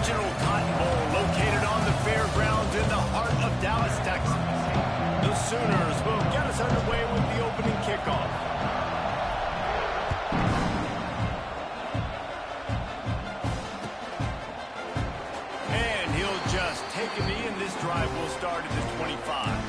original Cotton Bowl located on the fairgrounds in the heart of Dallas, Texas. The Sooners will get us underway with the opening kickoff. And he'll just take a knee, and this drive will start at the 25.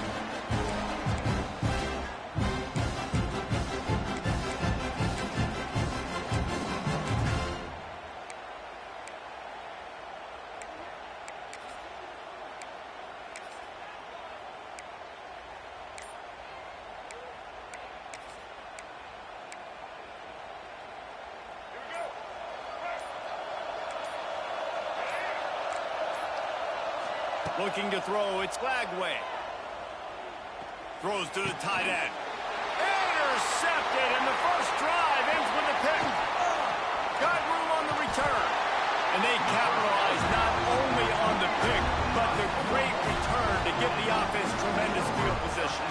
Looking to throw, it's Flagway. Throws to the tight end. Intercepted, and the first drive ends with a pick. Got room on the return. And they capitalize not only on the pick, but the great return to give the offense tremendous field position.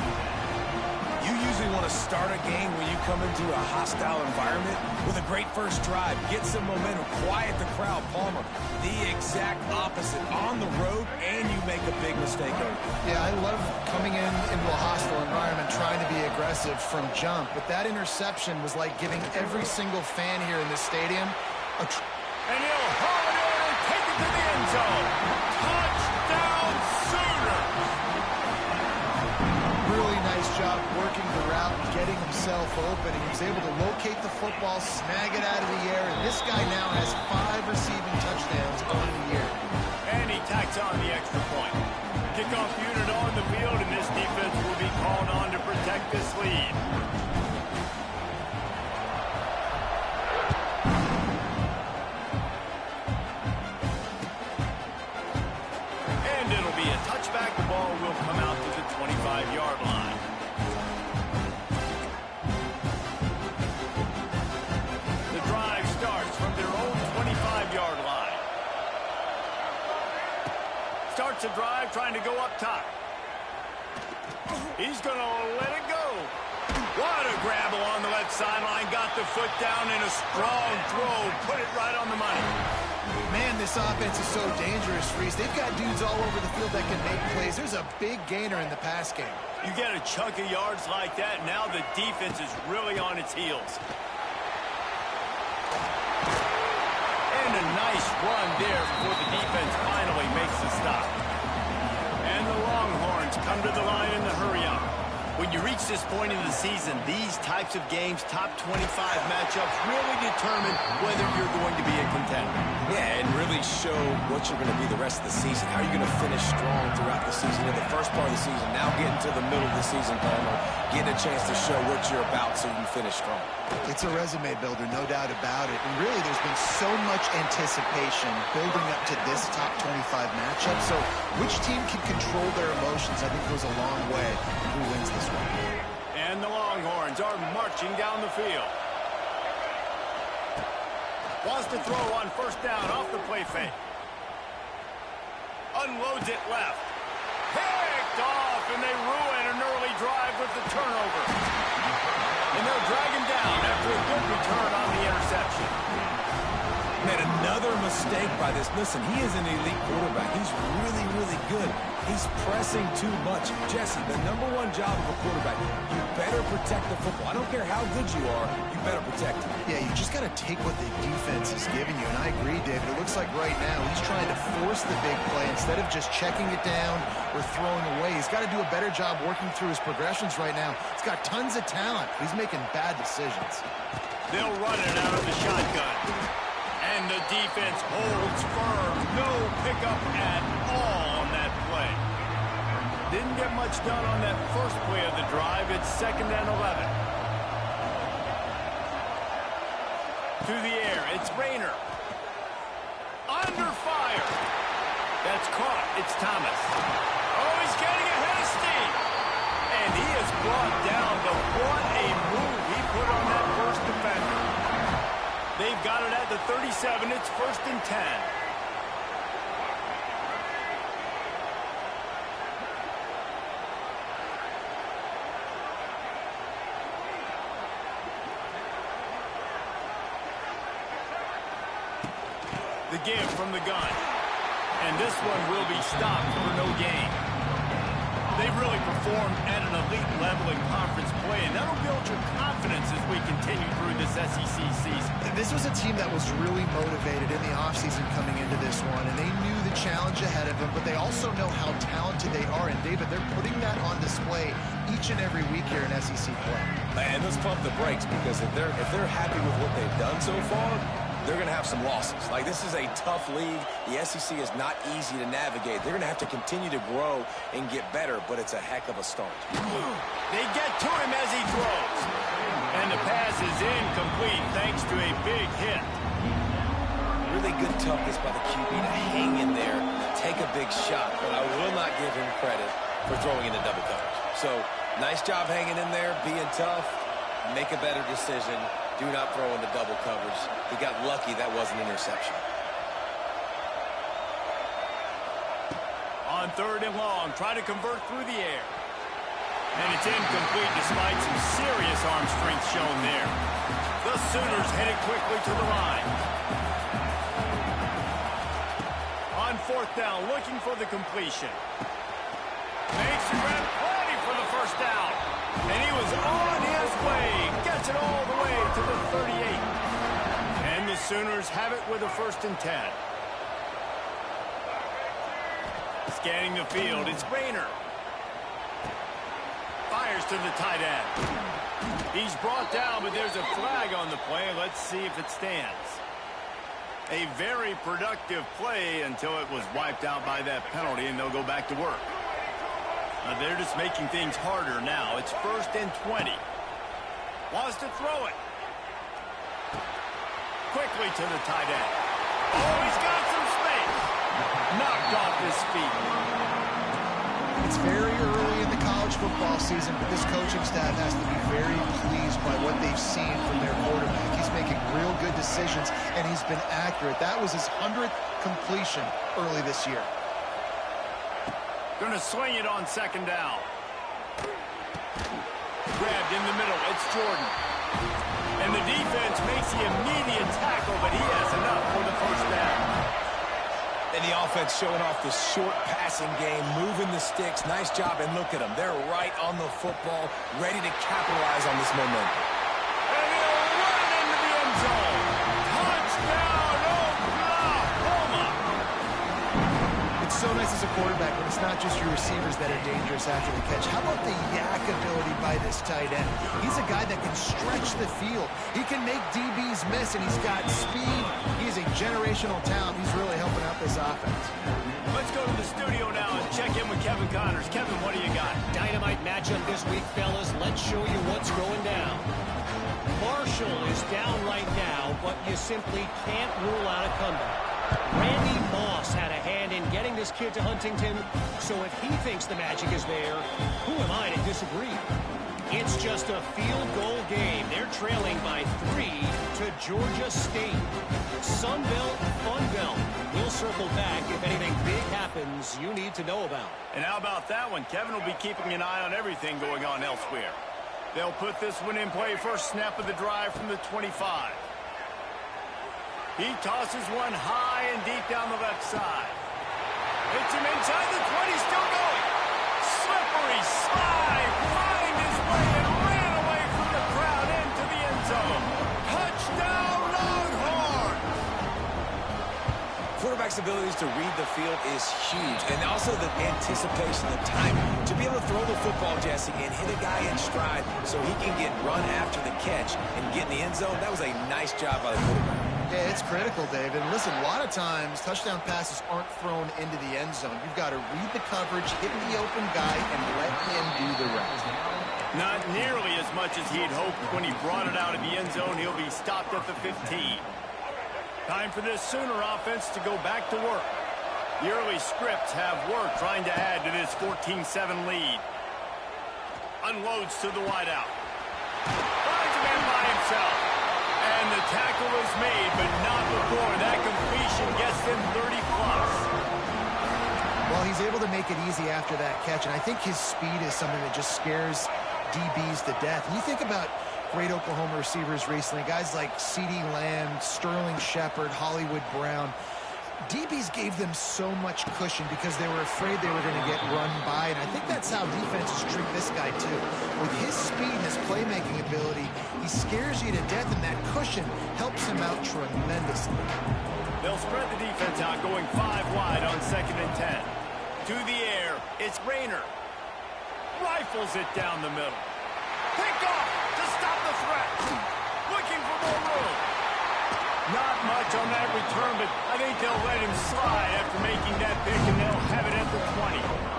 You usually want to start a game when you come into a hostile environment with a great first drive. Get some momentum, quiet the crowd. Palmer, the exact opposite. On the road, and you make a big mistake over it. Yeah, I love coming into a hostile environment, trying to be aggressive from jump. But that interception was like giving every single fan here in this stadium a... And he'll haul it in and take it to the end zone. Touchdown, Sooners! Really nice job working the route and getting himself open. He was able to locate the football, snag it out of the air, and this guy now has 5 receiving touchdowns on the year. And he tacks on the extra point. Kickoff unit on the field, and this defense will be called on to protect this lead. And it'll be a touchback. The ball will come out to the 25-yard line. The drive starts from their own 25-yard line. Starts a drive trying to go up top. He's going to let it go. What a grab along the left sideline. Got the foot down in a strong throw. Put it right on the money. Man, this offense is so dangerous, Reese. They've got dudes all over the field that can make plays. There's a big gainer in the pass game. You get a chunk of yards like that, now the defense is really on its heels. And a nice run there before the defense finally makes the stop. And the Longhorns come to the line in the hurry-up. When you reach this point in the season, these types of games, top 25 matchups, really determine whether you're going to be a contender. Yeah, and really show what you're going to be the rest of the season. How are you going to finish strong throughout the season, in the first part of the season, now getting to the middle of the season, Palmer, getting a chance to show what you're about so you can finish strong. It's a resume builder, no doubt about it. And really, there's been so much anticipation building up to this top 25 matchup. So which team can control their emotions, I think, goes a long way in who wins this one. And the Longhorns are marching down the field. Wants to throw on first down off the play fake. Unloads it left. Picked off, and they ruin an early drive with the turnover. And they'll drag him down after a good return on the interception. Man, another mistake by this. Listen, he is an elite quarterback. He's really, really good. He's pressing too much. Jesse, the #1 job of a quarterback, you better protect the football. I don't care how good you are, you better protect it. Yeah, you just got to take what the defense is giving you. And I agree, David. It looks like right now he's trying to force the big play instead of just checking it down or throwing away. He's got to do a better job working through his progressions right now. He's got tons of talent. He's making bad decisions. They'll run it out of the shotgun. And the defense holds firm. No pickup at all on that play. Didn't get much done on that first play of the drive. It's 2nd and 11. Through the air, it's Rayner. Under fire. That's caught. It's Thomas. Oh, he's getting ahead of steam. And he is brought down, but what a move he put on that first defender. They've got it at the 37. It's 1st and 10. The give from the gun. And this one will be stopped for no gain. They've really performed at an elite level in conference play, and that'll build your confidence as we continue through this SEC season. This was a team that was really motivated in the offseason coming into this one, and they knew the challenge ahead of them, but they also know how talented they are. And, David, they're putting that on display each and every week here in SEC play. And let's pump the brakes, because if they're happy with what they've done so far, they're going to have some losses. Like, this is a tough league. The SEC is not easy to navigate. They're going to have to continue to grow and get better, but it's a heck of a start. They get to him as he throws. And the pass is incomplete thanks to a big hit. Really good toughness by the QB to hang in there, take a big shot, but I will not give him credit for throwing into double coverage. So, nice job hanging in there, being tough, make a better decision. Do not throw into double coverage. He got lucky that was an interception. On 3rd and long, try to convert through the air. And it's incomplete despite some serious arm strength shown there. The Sooners headed quickly to the line. On 4th down, looking for the completion. Makes the grab, plenty for the first down. And he was on his way. Gets it all the way to the 38. And the Sooners have it with a 1st and 10. Scanning the field, it's Rayner. Fires to the tight end. He's brought down, but there's a flag on the play. Let's see if it stands. A very productive play until it was wiped out by that penalty, and they'll go back to work. They're just making things harder now. It's 1st and 20. Wants to throw it. Quickly to the tight end. Oh, he's got some space. Knocked off his feet. It's very early in the college football season, but this coaching staff has to be very pleased by what they've seen from their quarterback. He's making real good decisions, and he's been accurate. That was his 100th completion early this year. Going to swing it on 2nd down. Grabbed in the middle. It's Jordan. And the defense makes the immediate tackle, but he has enough for the 1st down. And the offense showing off the short passing game, moving the sticks. Nice job, and look at them. They're right on the football, ready to capitalize on this momentum. And he'll run into the end zone. Touchdown, Oklahoma! It's so nice as a quarterback when it's not just your receivers that are dangerous after the catch. How about the yak ability by this tight end? He's a guy that can stretch the field. He can make DBs miss, and he's got speed. He's a generational talent. He's really helping out this offense. Let's go to the studio now and check in with Kevin Connors. Kevin, what do you got? Dynamite matchup this week, fellas. Let's show you what's going down. Marshall is down right now, but you simply can't rule out a comeback. Randy Moss had a hand in getting this kid to Huntington, so if he thinks the magic is there, who am I to disagree? It's just a field goal game. They're trailing by 3 to Georgia State. Sun Belt, Fun Belt. We'll circle back if anything big happens you need to know about. And how about that one? Kevin will be keeping an eye on everything going on elsewhere. They'll put this one in play. First snap of the drive from the 25. He tosses one high and deep down the left side. Hits him inside the 20, still going. Slippery slide, find his way and ran away from the crowd into the end zone. Touchdown, Longhorns! Quarterback's abilities to read the field is huge, and also the anticipation, the timing. To be able to throw the football, Jesse, and hit a guy in stride so he can get run after the catch and get in the end zone, that was a nice job by the quarterback. Yeah, it's critical, David. Listen, a lot of times touchdown passes aren't thrown into the end zone. You've got to read the coverage, hit the open guy, and let him do the rest. Not nearly as much as he'd hoped when he brought it out of the end zone. He'll be stopped at the 15. Time for this Sooner offense to go back to work. The early scripts have worked trying to add to this 14-7 lead. Unloads to the wideout. Finds a man by himself. And the tackle is made, but not before that completion gets him 30-plus. Well, he's able to make it easy after that catch, and I think his speed is something that just scares DBs to death. And you think about great Oklahoma receivers recently, guys like CeeDee Lamb, Sterling Shepard, Hollywood Brown. DBs gave them so much cushion because they were afraid they were going to get run by, and I think that's how defenses treat this guy too. With his speed and his playmaking ability, he scares you to death, and that cushion helps him out tremendously. They'll spread the defense out, going 5 wide on 2nd and 10. To the air, it's Rayner. Rifles it down the middle. Pick off to stop the threat. Looking for more room. Not much on that return, but I think they'll let him slide after making that pick, and they'll have it at the 20.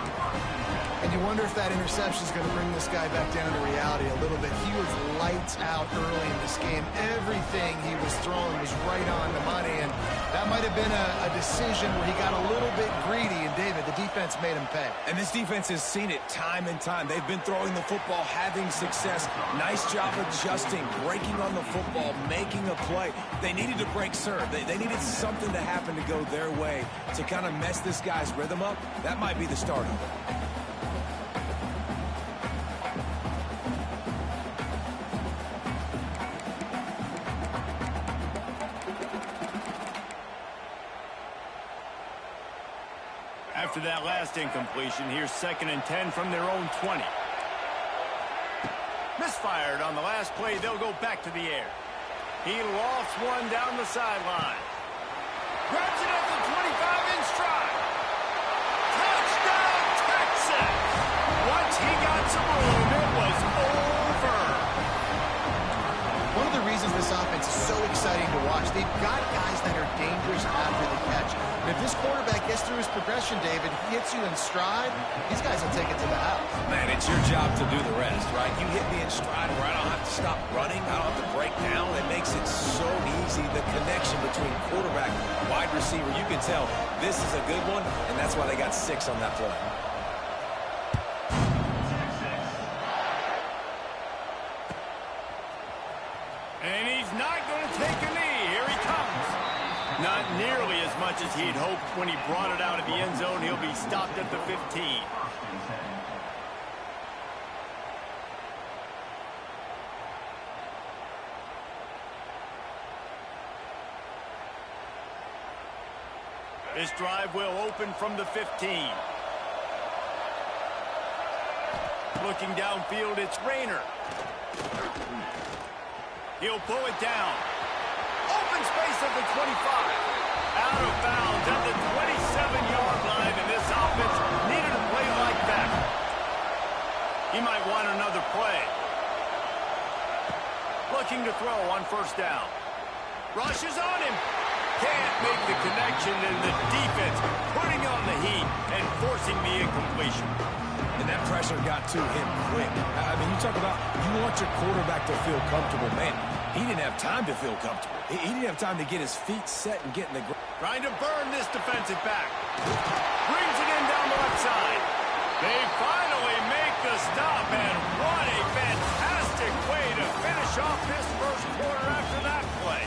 And you wonder if that interception is going to bring this guy back down to reality a little bit. He was lights out early in this game. Everything he was throwing was right on the money, and that might have been a decision where he got a little bit greedy, and David, the defense made him pay. And this defense has seen it time and time. They've been throwing the football, having success. Nice job adjusting, breaking on the football, making a play. They needed to break serve. They needed something to happen to go their way to kind of mess this guy's rhythm up. That might be the start of it. After that last incompletion, here's 2nd and 10 from their own 20. Misfired on the last play. They'll go back to the air. He lofts one down the sideline. Grabs it at the 25 in stride. Touchdown, Texas! Once he got some room, it was over. One of the reasons this offense is so exciting to watch, they've got guys that are dangerous after the catch. And if this quarterback gets through his progression, David, he hits you in stride, these guys will take it to the house. Man, it's your job to do the rest, right? You hit me in stride where I don't have to stop running. I don't have to break down. It makes it so easy. The connection between quarterback and wide receiver, you can tell this is a good one, and that's why they got 6 on that play. And he's not going to take a knee. Here he comes. Not nearly as much as he'd hoped when he brought it out of the end zone. He'll be stopped at the 15. This drive will open from the 15. Looking downfield, it's Rayner. He'll pull it down. Open space at the 25. Out of bounds at the 27-yard line, and this offense needed a play like that. He might want another play. Looking to throw on 1st down. Rushes on him. Can't make the connection, and the defense putting on the heat and forcing the incompletion. And that pressure got to him quick. I mean, you talk about you want your quarterback to feel comfortable. Man, he didn't have time to feel comfortable. He didn't have time to get his feet set and get in the ground. Trying to burn this defensive back. Brings it in down the left side. They finally make the stop, and what a fantastic way to finish off this 1st quarter after that play.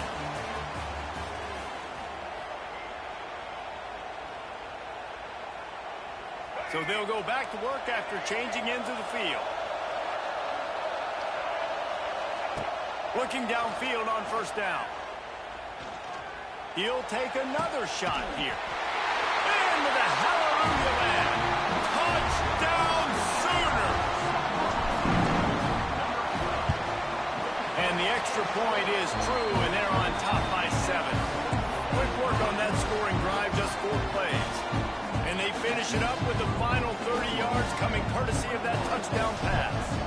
So they'll go back to work after changing into the field. Looking downfield on 1st down. He'll take another shot here. Into the hallelujah land. Touchdown Sooners! And the extra point is true, and they're on top by 7. Quick work on that scoring drive, just 4 plays. And they finish it up with the final 30 yards coming courtesy of that touchdown pass.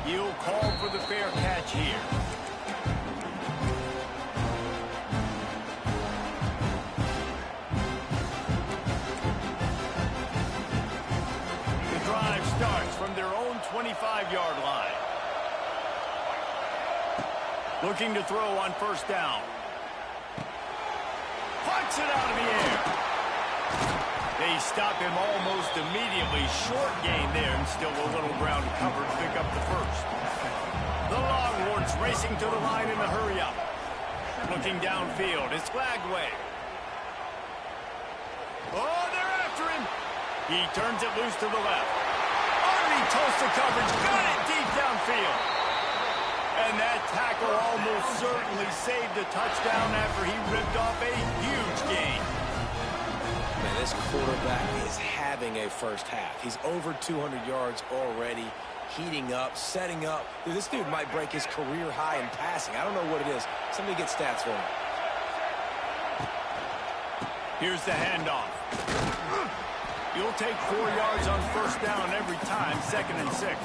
He'll call for the fair catch here. The drive starts from their own 25-yard line. Looking to throw on 1st down. Punts it out of the air. They stop him almost immediately. Short gain there, and still a little ground cover to pick up the 1st. The Longhorns racing to the line in the hurry-up. Looking downfield, it's Lagway. Oh, they're after him. He turns it loose to the left. Underneath toast to coverage. Got it deep downfield. And that tackle almost certainly saved a touchdown after he ripped off a huge gain. Man, this quarterback is having a first half. He's over 200 yards already, heating up, setting up. Dude, this dude might break his career high in passing. I don't know what it is. Somebody get stats for him. Here's the handoff. You'll take 4 yards on first down every time, 2nd and 6.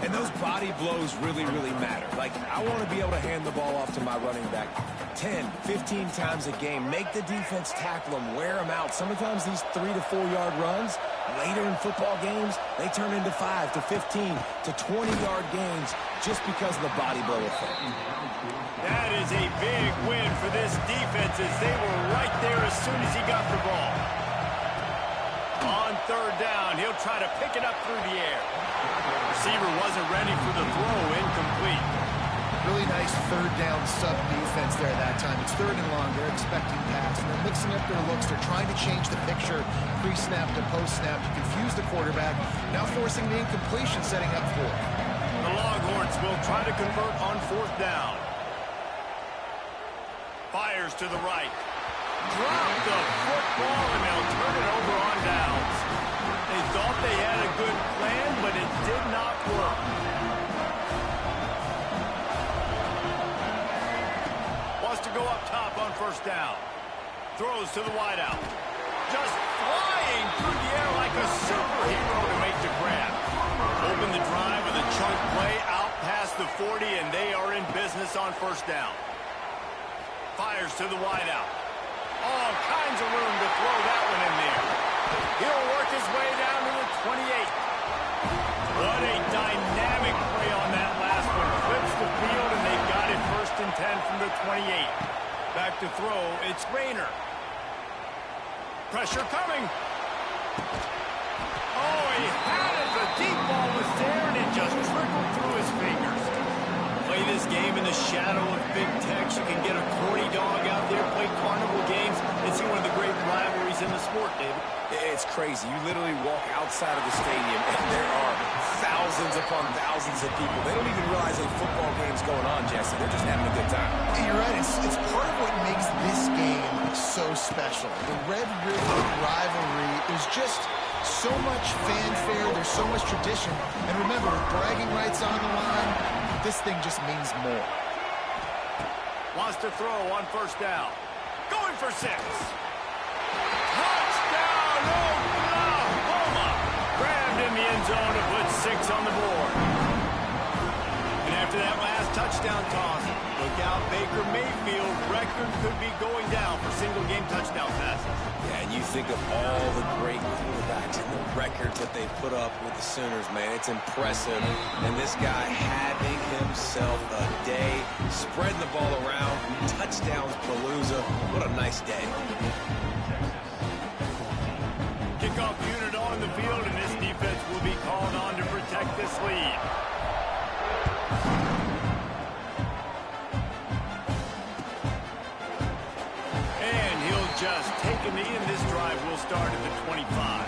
And those body blows really, really matter. Like, I want to be able to hand the ball off to my running back 10, 15 times a game. Make the defense tackle them, wear them out. Sometimes these 3 to 4 yard runs, later in football games, they turn into 5 to 15 to 20 yard gains just because of the body blow effect. That is a big win for this defense as they were right there as soon as he got the ball. On 3rd down, he'll try to pick it up through the air. Receiver wasn't ready for the throw, incomplete. Really nice 3rd down sub defense there that time. It's 3rd and long. They're expecting pass, and they're mixing up their looks. They're trying to change the picture pre-snap to post-snap to confuse the quarterback, now forcing the incompletion, setting up 4. The Longhorns will try to convert on 4th down. Fires to the right. Drop the football, and they'll turn it over on downs. They thought they had a good plan, but it did not work. Wants to go up top on 1st down. Throws to the wideout. Just flying through the air like a superhero to make the grab. Open the drive with a chunk play out past the 40, and they are in business on 1st down. Fires to the wideout. All kinds of room to throw that one in there. He'll work his way down to the 28. What a dynamic play on that last one. Flips the field, and they got it 1st and 10 from the 28. Back to throw, it's Rayner. Pressure coming. Oh, he had it. The deep ball was there, and it just trickled through his fingers. Play this game in the shadow of Big Tech. You can get a corny dog out there, play carnival games, and see one of the great rivalries in the sport, David. It's crazy. You literally walk outside of the stadium, and there are thousands upon thousands of people. They don't even realize a football game's going on, Jesse. They're just having a good time. You're right. It's part of what makes this game so special. The Red River rivalry, there's just so much fanfare. There's so much tradition. And remember, with bragging rights on the line, this thing just means more. Wants to throw on 1st down. Going for 6. Touchdown, Oklahoma! Grabbed in the end zone to put 6 on the board. And after that last touchdown toss, look out, Baker Mayfield record could be going down for single-game touchdown passes. Yeah, and you think of all the great quarterbacks and the records that they put up with the Sooners, man. It's impressive. And this guy having himself a day, spreading the ball around, touchdowns palooza. What a nice day. Kickoff unit on the field, and this defense will be called on to protect this lead. And he'll just take a knee, and this drive will start at the 25.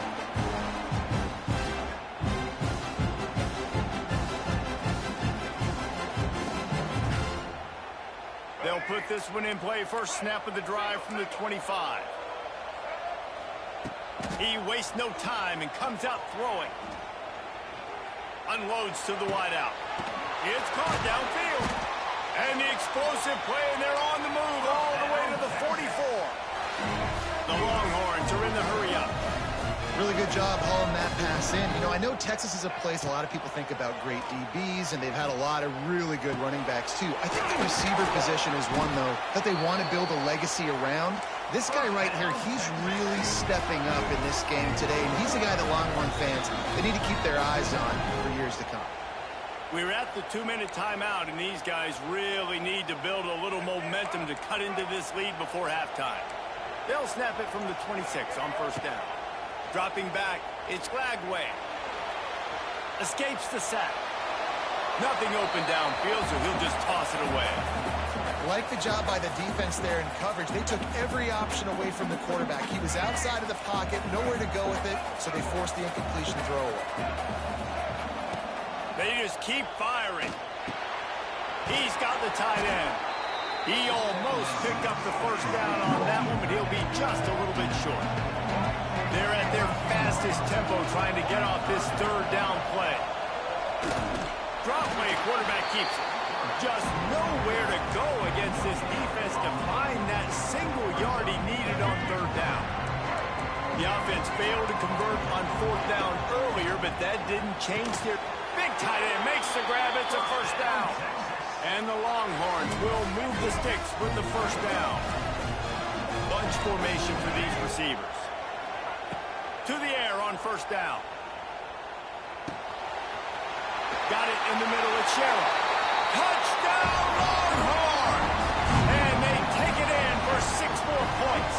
They'll put this one in play. First snap of the drive from the 25. He wastes no time and comes out throwing. Unloads to the wideout. It's caught downfield. And the explosive play, and they're on the move all the way to the 44. The Longhorns are in the hurry-up. Really good job hauling that pass in. You know, I know Texas is a place a lot of people think about great DBs, and they've had a lot of really good running backs, too. I think the receiver position is one, though, that they want to build a legacy around. This guy right here, he's really stepping up in this game today, and he's a guy that Longhorn fans, they need to keep their eyes on for years to come. We're at the 2-minute timeout, and these guys really need to build a little momentum to cut into this lead before halftime. They'll snap it from the 26 on 1st down. Dropping back, it's Lagway. Escapes the sack. Nothing open downfield, so he'll just toss it away. Like the job by the defense there in coverage. They took every option away from the quarterback. He was outside of the pocket, nowhere to go with it, so they forced the incompletion throw away. They just keep firing. He's got the tight end. He almost picked up the first down on that one, but he'll be just a little bit short. They're at their fastest tempo trying to get off this third down play. Drop play, quarterback keeps it. Just nowhere to go against this defense to find that single yard he needed on third down. The offense failed to convert on fourth down earlier, but that didn't change their... Big tight end makes the grab. It's a first down. And the Longhorns will move the sticks with the first down. Bunch formation for these receivers. To the air on first down. Got it in the middle of Sherrill. Touchdown, Longhorns! And they take it in for 6 more points.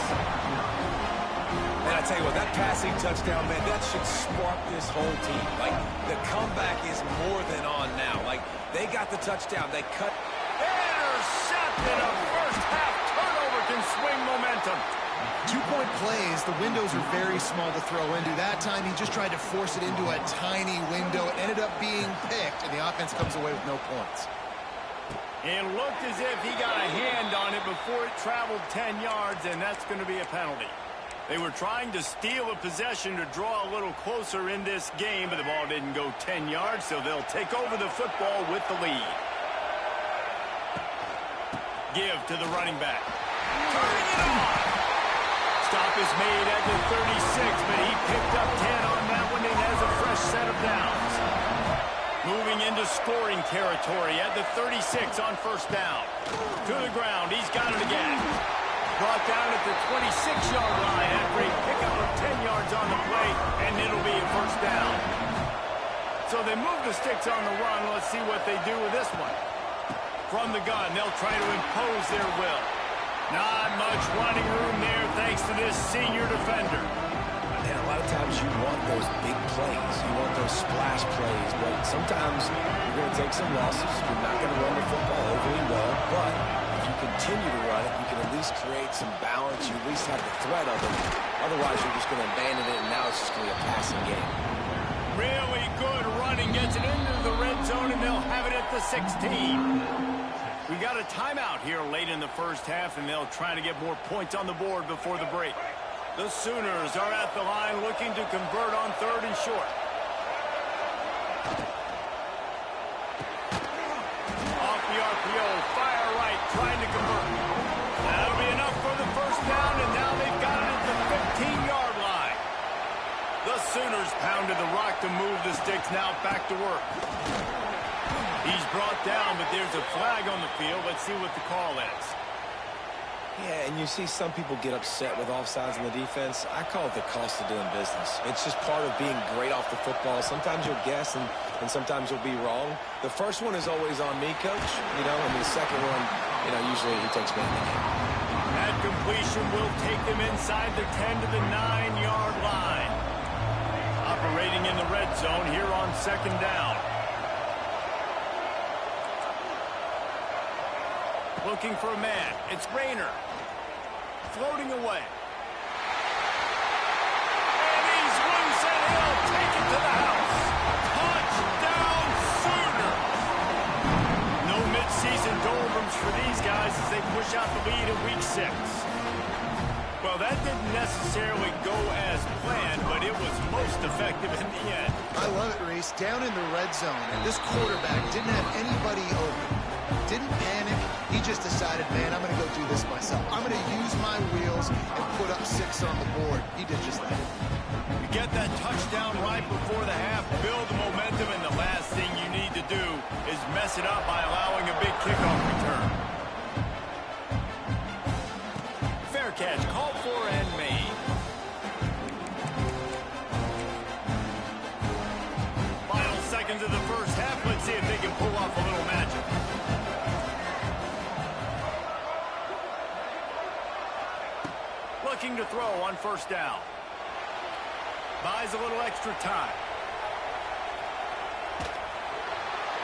And I tell you what, that passing touchdown, man, that should spark this whole team. Like, the comeback is more than on now. Like, they got the touchdown. They cut. Intercepted. A first-half turnover can swing momentum. 2-point plays, the windows are very small to throw into. That time, he just tried to force it into a tiny window. It ended up being picked, and the offense comes away with no points. It looked as if he got a hand on it before it traveled 10 yards, and that's going to be a penalty. They were trying to steal a possession to draw a little closer in this game, but the ball didn't go 10 yards, so they'll take over the football with the lead. Give to the running back. Turning it on. Stop is made at the 36, but he picked up 10 on that one and has a fresh set of downs. Moving into scoring territory at the 36 on first down. To the ground, he's got it again. Brought down at the 26-yard line after a pickup of 10 yards on the play, and it'll be a first down. So they move the sticks on the run. Let's see what they do with this one. From the gun, they'll try to impose their will. Not much running room there thanks to this senior defender. And a lot of times you want those big plays. You want those splash plays. But sometimes you're going to take some losses. You're not going to run the football overly well. But if you continue to run it, you can at least create some balance. You at least have the threat of it. Otherwise, you're just going to abandon it, and now it's just going to be a passing game. Really good running. Gets it into the red zone, and they'll have it at the 16. We got a timeout here late in the first half, and they'll try to get more points on the board before the break. The Sooners are at the line looking to convert on third and short. Off the RPO, fire right, trying to convert. That'll be enough for the first down, and now they've got it at the 15-yard line. The Sooners pounded the rock to move the sticks, now back to work. He's brought down, but there's a flag on the field. Let's see what the call is. Yeah, and you see some people get upset with offsides in the defense. I call it the cost of doing business. It's just part of being great off the football. Sometimes you'll guess, and sometimes you'll be wrong. The first one is always on me, Coach, and the second one, usually he takes me in the game. That completion will take them inside the 10 to the 9-yard line. Operating in the red zone here on second down. Looking for a man. It's Rayner. Floating away. And he's loose, and he'll take it to the house. Touchdown, Sooners. No midseason doldrums for these guys as they push out the lead in week 6. Well, that didn't necessarily go as planned, but it was most effective in the end. I love it, Reese. Down in the red zone, and this quarterback didn't have anybody open. Didn't panic. He just decided, man, I'm going to go do this myself. I'm going to use my wheels and put up 6 on the board. He did just that. You get that touchdown right before the half, build the momentum, and the last thing you need to do is mess it up by allowing a big kickoff return. Fair catch, called for and made. Final seconds of the first half. Let's see if they can pull off a little magic. Looking to throw on first down. Buys a little extra time.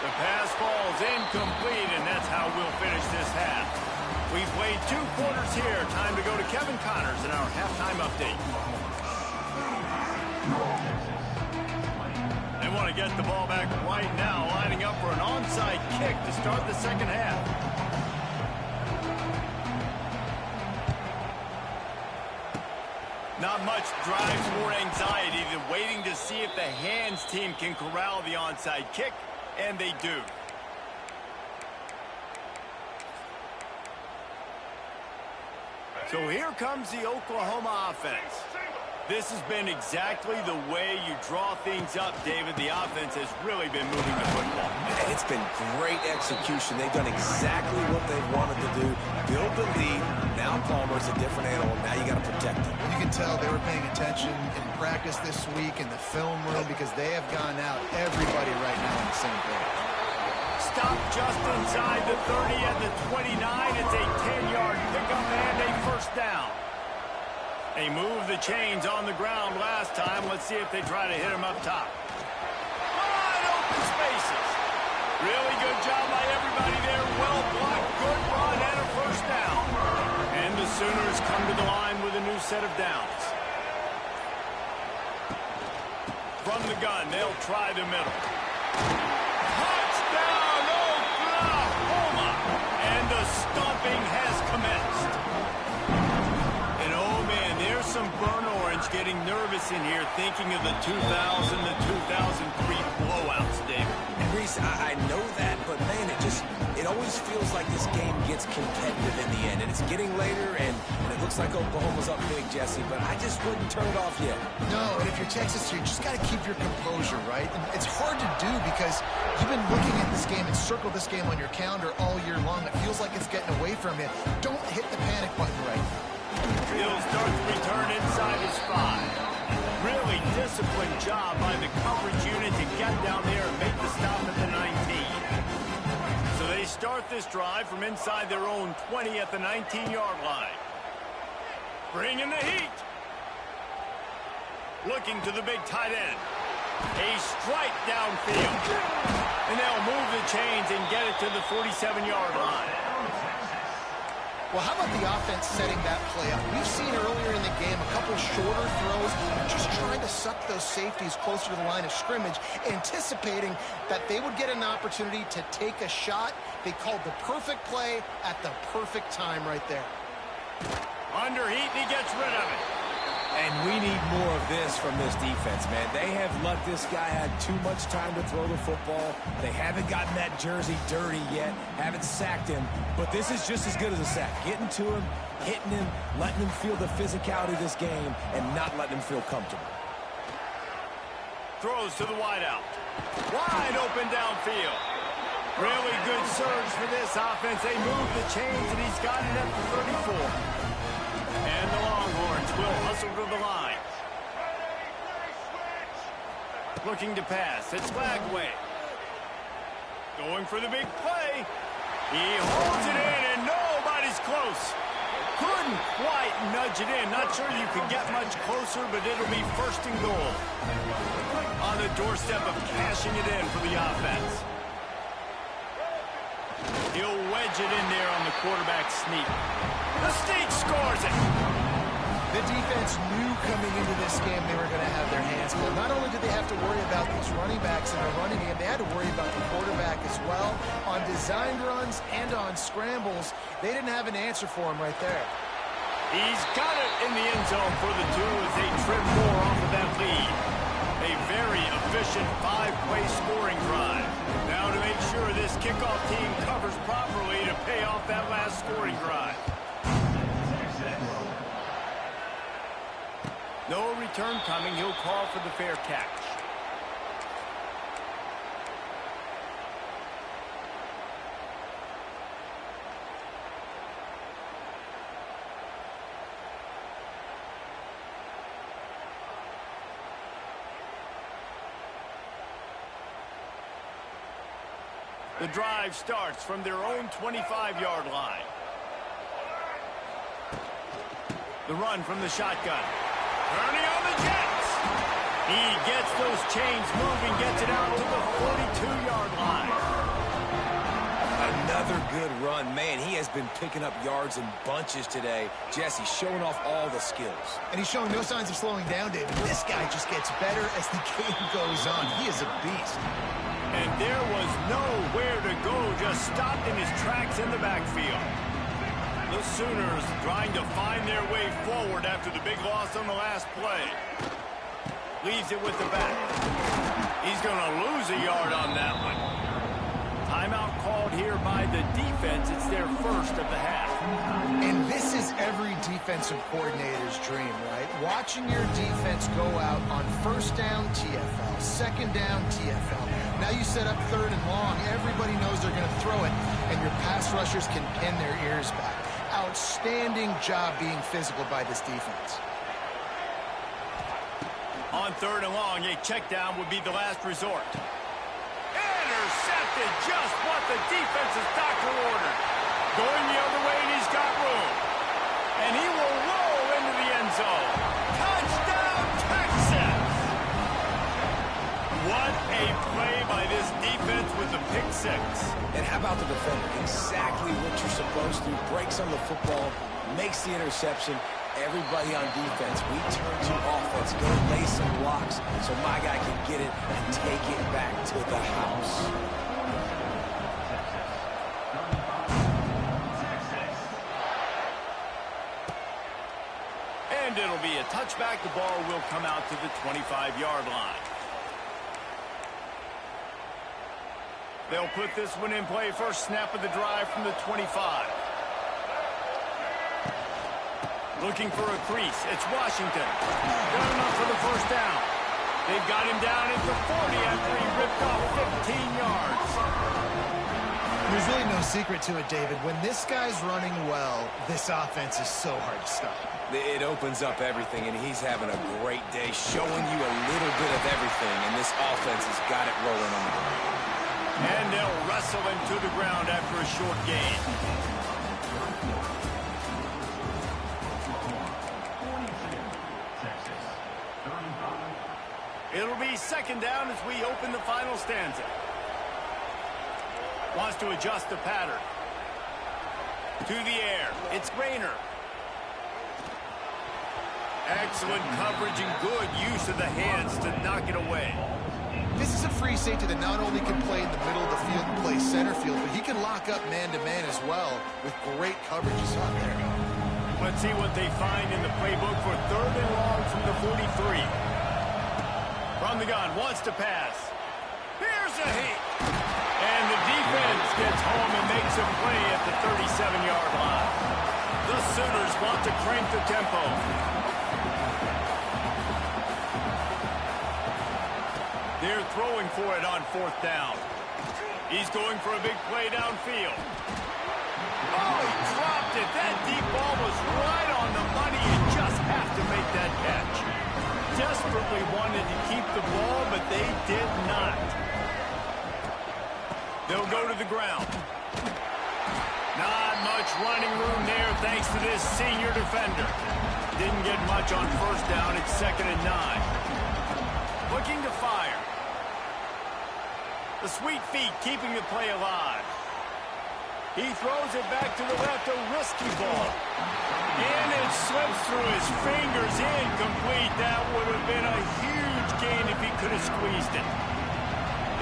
The pass falls incomplete, and that's how we'll finish this half. We've played 2 quarters here. Time to go to Kevin Connors in our halftime update. And want to get the ball back right now, lining up for an onside kick to start the second half. Not much drives more anxiety than waiting to see if the hands team can corral the onside kick, and they do. So here comes the Oklahoma offense. This has been exactly the way you draw things up, David. The offense has really been moving the football. It's been great execution. They've done exactly what they've wanted to do. Build the lead. Now Palmer's a different animal. Now you got to protect him. You can tell they were paying attention in practice this week in the film room because they have gone out everybody right now on the same page. Stop just inside the 30 at the 29. It's a 10-yard pickup and a first down. They moved the chains on the ground last time. Let's see if they try to hit him up top. Wide open spaces. Really good job by everybody there. Well blocked, good run, and a first down. And the Sooners come to the line with a new set of downs. From the gun, they'll try the middle. Touchdown, Oklahoma! And the stomping has commenced. Some burn orange getting nervous in here, thinking of the 2000 to 2003 blowouts, David. And Reese, I know that, but man, it always feels like this game gets competitive in the end, and it's getting later, and it looks like Oklahoma's up big, Jesse, but I just wouldn't turn it off yet. No, and if you're Texas, you just got to keep your composure, right? And it's hard to do because you've been looking at this game and circled this game on your calendar all year long. It feels like it's getting away from you. Don't hit the panic button right now. He'll start the return inside his 5. Really disciplined job by the coverage unit to get down there and make the stop at the 19. So they start this drive from inside their own 20 at the 19-yard line. Bringing the heat. Looking to the big tight end. A strike downfield. And they'll move the chains and get it to the 47-yard line. Well, how about the offense setting that play up? We've seen earlier in the game a couple shorter throws, just trying to suck those safeties closer to the line of scrimmage, anticipating that they would get an opportunity to take a shot. They called the perfect play at the perfect time right there. Under heat, and he gets rid of it. And we need more of this from this defense, man. They have let this guy have too much time to throw the football. They haven't gotten that jersey dirty yet, haven't sacked him. But this is just as good as a sack. Getting to him, hitting him, letting him feel the physicality of this game, and not letting him feel comfortable. Throws to the wideout. Wide open downfield. Really good surge for this offense. They move the chains, and he's got it at the 34. And the Longhorns will hustle to the line. Looking to pass. It's Flagway. Going for the big play. He holds it in, and nobody's close. Couldn't quite nudge it in. Not sure you can get much closer, but it'll be first and goal. On the doorstep of cashing it in for the offense. He'll wedge it in there on the quarterback sneak. The sneak scores it. The defense knew coming into this game they were going to have their hands full. Not only did they have to worry about these running backs in the running game, they had to worry about the quarterback as well. On designed runs and on scrambles, they didn't have an answer for him right there. He's got it in the end zone for the 2 as they trim more off of that lead. A very efficient 5-play scoring drive. Now to make sure this kickoff team covers properly to pay off that last scoring drive. No return coming. He'll call for the fair catch. The drive starts from their own 25-yard line. The run from the shotgun. Turning on the Jets. He gets those chains moving, gets it out to the 42-yard line. Another good run. Man, he has been picking up yards in bunches today. Jesse showing off all the skills. And he's showing no signs of slowing down, David. This guy just gets better as the game goes on. He is a beast. And there was nowhere to go, just stopped in his tracks in the backfield. The Sooners trying to find their way forward after the big loss on the last play. Leaves it with the back. He's going to lose a yard on that one. Timeout called here by the defense. It's their first of the half. And this is every defensive coordinator's dream, right? Watching your defense go out on first down TFL, second down TFL. Now you set up third and long. Everybody knows they're going to throw it, and your pass rushers can pin their ears back. Outstanding job being physical by this defense. On third and long, a check down would be the last resort. Intercepted, just what the defense's doctor ordered. Going the other way, and he's got room. And he will roll into the end zone. Touchdown, Texas! What a play by this defense with the pick six. And how about the defender? Exactly what you're supposed to. Breaks on the football, makes the interception. Everybody on defense, we turn to offense, go lay some blocks so my guy can get it and take it back to the house. And it'll be a touchback. The ball will come out to the 25-yard line. They'll put this one in play. First snap of the drive from the 25. Looking for a crease. It's Washington. Good enough for the first down. They've got him down at the 40 after he ripped off 15 yards. There's really no secret to it, David. When this guy's running well, this offense is so hard to stop. It opens up everything, and he's having a great day, showing you a little bit of everything, and this offense has got it rolling on the ground. And they'll wrestle him to the ground after a short gain. It'll be second down as we open the final stanza. Wants to adjust the pattern. To the air. It's Rayner. Excellent coverage and good use of the hands to knock it away. This is a free safety that not only can play in the middle of the field and play center field, but he can lock up man-to-man as well with great coverages out there. Let's see what they find in the playbook for third and long from the 43. From the gun, wants to pass. Here's a hit. And the defense gets home and makes a play at the 37-yard line. The Sooners want to crank the tempo. They're throwing for it on fourth down. He's going for a big play downfield. Oh, he dropped it. That deep ball was right on the money. You just have to make that catch. Desperately wanted to keep the ball, but they did not. They'll go to the ground. Not much running room there thanks to this senior defender. Didn't get much on first down. It's 2nd and 9. Looking to fire. The sweet feet keeping the play alive. He throws it back to the left, a risky ball. And it slips through his fingers, incomplete. That would have been a huge gain if he could have squeezed it.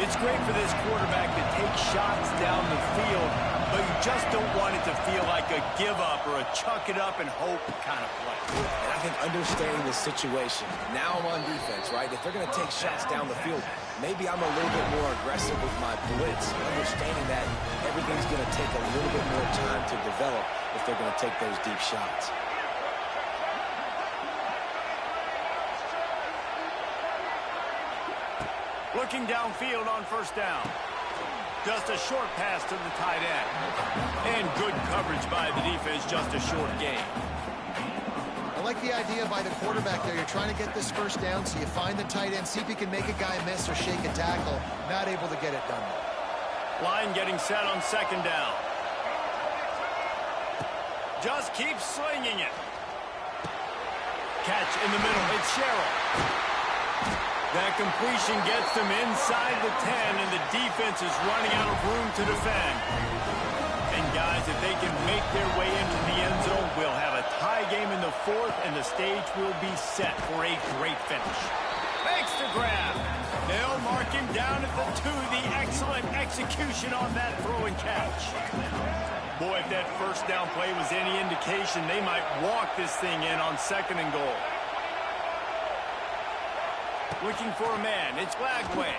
It's great for this quarterback to take shots down the field, but you just don't want it to feel like a give-up or a chuck-it-up and hope kind of play. And I think understanding the situation, now I'm on defense, right? If they're going to take shots down the field, maybe I'm a little bit more aggressive with my blitz, understanding that everything's going to take a little bit more time to develop if they're going to take those deep shots. Looking downfield on first down. Just a short pass to the tight end. And good coverage by the defense, just a short gain. I like the idea by the quarterback there. You're trying to get this first down, so you find the tight end, see if he can make a guy miss or shake a tackle. Not able to get it done. Line getting set on second down. Just keep slinging it. Catch in the middle. It's Sherrill. That completion gets them inside the 10, and the defense is running out of room to defend. And if they can make their way into the end zone, we'll have a tie game in the fourth, and the stage will be set for a great finish. Makes the grab. They'll mark him down at the 2. The excellent execution on that throw and catch. Boy, if that first down play was any indication, they might walk this thing in on 2nd and goal. Looking for a man. It's Lagway.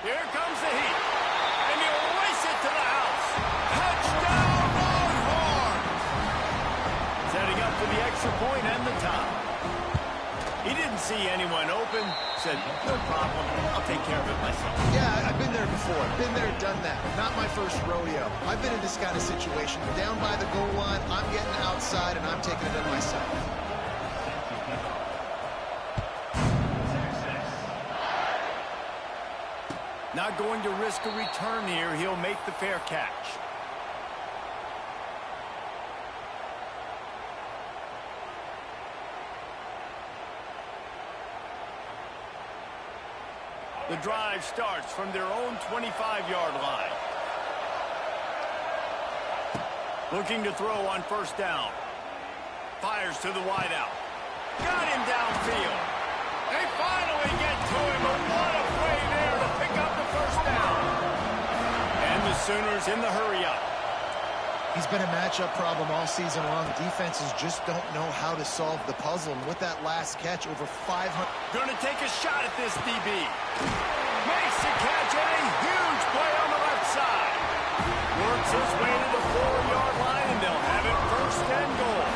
Here comes the heat. And he'll race it to the house. Touchdown, Longhorn! Setting up for the extra point and the tie. He didn't see anyone open. Said, no problem. I'll take care of it myself. Yeah, I've been there before. Been there, done that. Not my first rodeo. I've been in this kind of situation. Down by the goal line, I'm getting outside, and I'm taking it in myself. Not going to risk a return here. He'll make the fair catch. The drive starts from their own 25-yard line. Looking to throw on 1st down. Fires to the wideout. Got him downfield. They finally get to him, but what a play there to pick up the 1st down. And the Sooners in the hurry-up. He's been a matchup problem all season long. Defenses just don't know how to solve the puzzle. And with that last catch, over 500... Going to take a shot at this DB. Makes the catch and a huge play on the left side. Works his way to the 4-yard line, and they'll have it 1st and goal.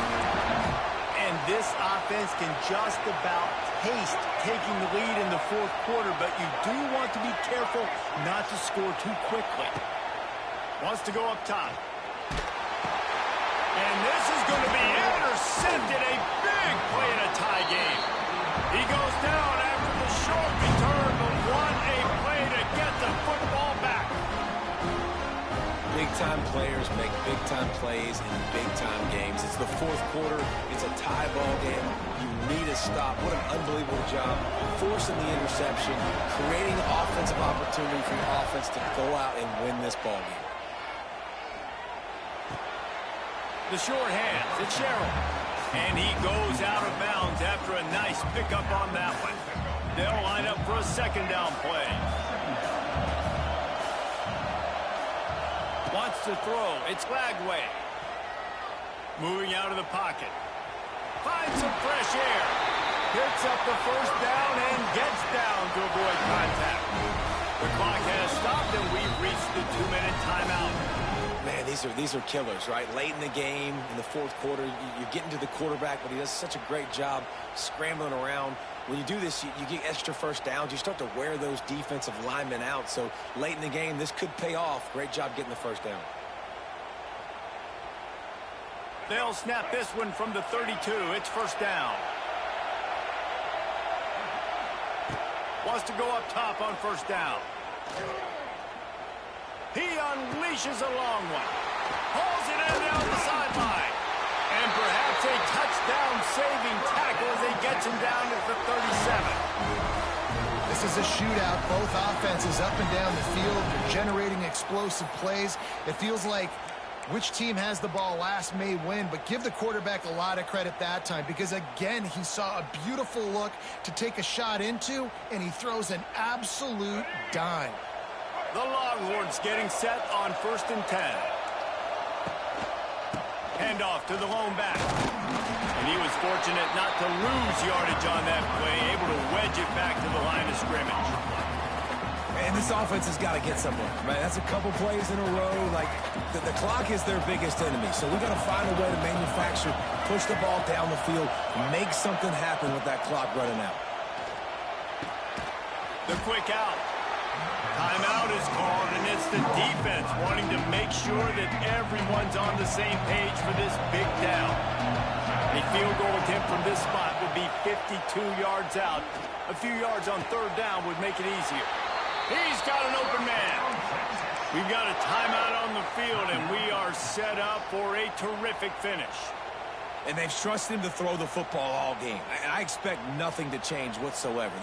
And this offense can just about taste taking the lead in the 4th quarter, but you do want to be careful not to score too quickly. Wants to go up top. And this is going to be intercepted. A big play in a tie game. He goes down after the short return, but what a play to get the football back. Big-time players make big-time plays in big-time games. It's the 4th quarter. It's a tie ball game. You need a stop. What an unbelievable job. Forcing the interception, creating offensive opportunity for your offense to go out and win this ball game. The short hands, it's Sherrill. And he goes out of bounds after a nice pickup on that one. They'll line up for a 2nd down play. Wants to throw, it's Lagway. Moving out of the pocket. Finds some fresh air. Picks up the 1st down and gets down to avoid contact. The clock has stopped and we've reached the 2-minute timeout. Man, these are killers, right? Late in the game, in the 4th quarter, you're getting to the quarterback, but he does such a great job scrambling around. When you do this, you get extra 1st downs. You start to wear those defensive linemen out. So late in the game, this could pay off. Great job getting the 1st down. They'll snap this one from the 32. It's 1st down. Wants to go up top on 1st down. He unleashes a long one. Hauls it in down the sideline. And perhaps a touchdown-saving tackle as he gets him down at the 37. This is a shootout. Both offenses up and down the field. They're generating explosive plays. It feels like which team has the ball last may win, but give the quarterback a lot of credit that time because, again, he saw a beautiful look to take a shot into, and he throws an absolute dime. The Longhorns getting set on 1st and 10. Handoff to the lone back. And he was fortunate not to lose yardage on that play, able to wedge it back to the line of scrimmage. And this offense has got to get somewhere, right? That's a couple plays in a row. Like, the clock is their biggest enemy. So we got to find a way to manufacture, push the ball down the field, make something happen with that clock running out. The quick out. Timeout is called, and it's the defense wanting to make sure that everyone's on the same page for this big down. A field goal attempt from this spot would be 52 yards out. A few yards on 3rd down would make it easier. He's got an open man. We've got a timeout on the field, and we are set up for a terrific finish. And they've trusted him to throw the football all game. And I expect nothing to change whatsoever.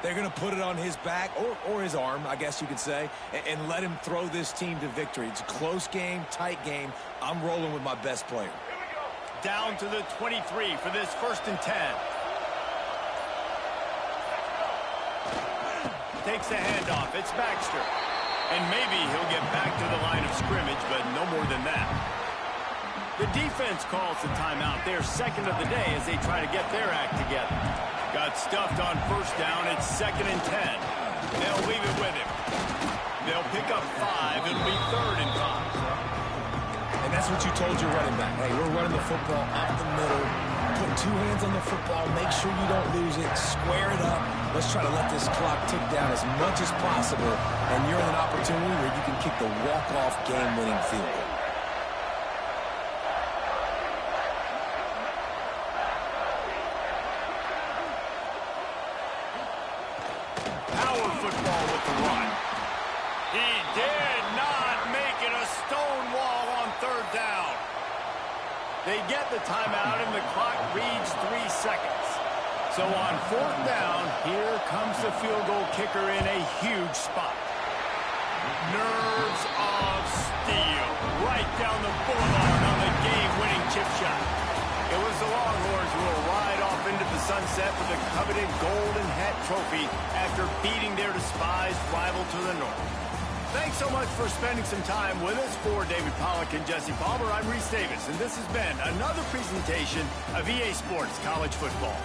They're going to put it on his back, or his arm, I guess you could say, and let him throw this team to victory. It's a close game, tight game. I'm rolling with my best player. Down to the 23 for this 1st and 10. Takes the handoff. It's Baxter. And maybe he'll get back to the line of scrimmage, but no more than that. The defense calls the timeout. They're 2nd of the day as they try to get their act together. Got stuffed on 1st down. It's 2nd and 10. They'll leave it with him. They'll pick up 5. It'll be 3rd and 5. And that's what you told your running back. Hey, we're running the football up the middle. Put 2 hands on the football. Make sure you don't lose it. Square it up. Let's try to let this clock tick down as much as possible. And you're in an opportunity where you can kick the walk-off game-winning field goal. Power football with the run. He did not make it a stone wall on 3rd down. They get the timeout, and the clock reads 3 seconds. So on 4th down, here comes the field goal kicker in a huge spot. Nerves of steel. Right down the boulevard on the game-winning chip shot. It was the Longhorns who will ride off into the sunset with the coveted Golden Hat Trophy after beating their despised rival to the north. Thanks so much for spending some time with us. For David Pollack and Jesse Palmer, I'm Reese Davis, and this has been another presentation of EA Sports College Football.